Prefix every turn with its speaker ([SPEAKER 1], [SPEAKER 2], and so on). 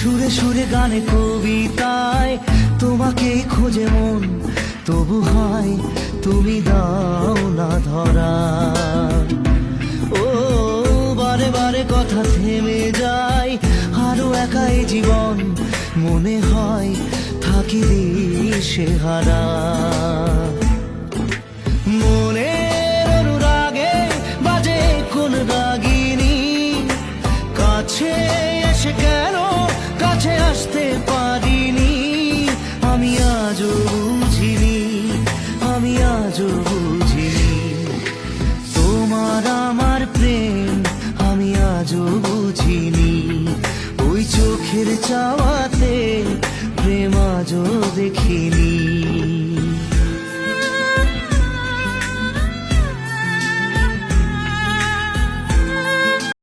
[SPEAKER 1] সুরে সুরে গানে কবিতায় তোমাকে খোঁজে মন, তবু হয় তুমি দাও না ধরা। ও বারে বারে কথা থেমে যায়, আরো একাই জীবন মনে হয় থাকি দিশে হারা। মনের অনুরাগে বাজে কোন রাগিনী, কাছে এসে কেন কাছে আসতে পারিনি। আমি আজও বুঝিনি, আমি আজও বুঝিনি তোমার আমার প্রেম, আমি আজও বুঝিনি। ওই চোখের চাওয়াতে প্রেম আজও দেখিনি।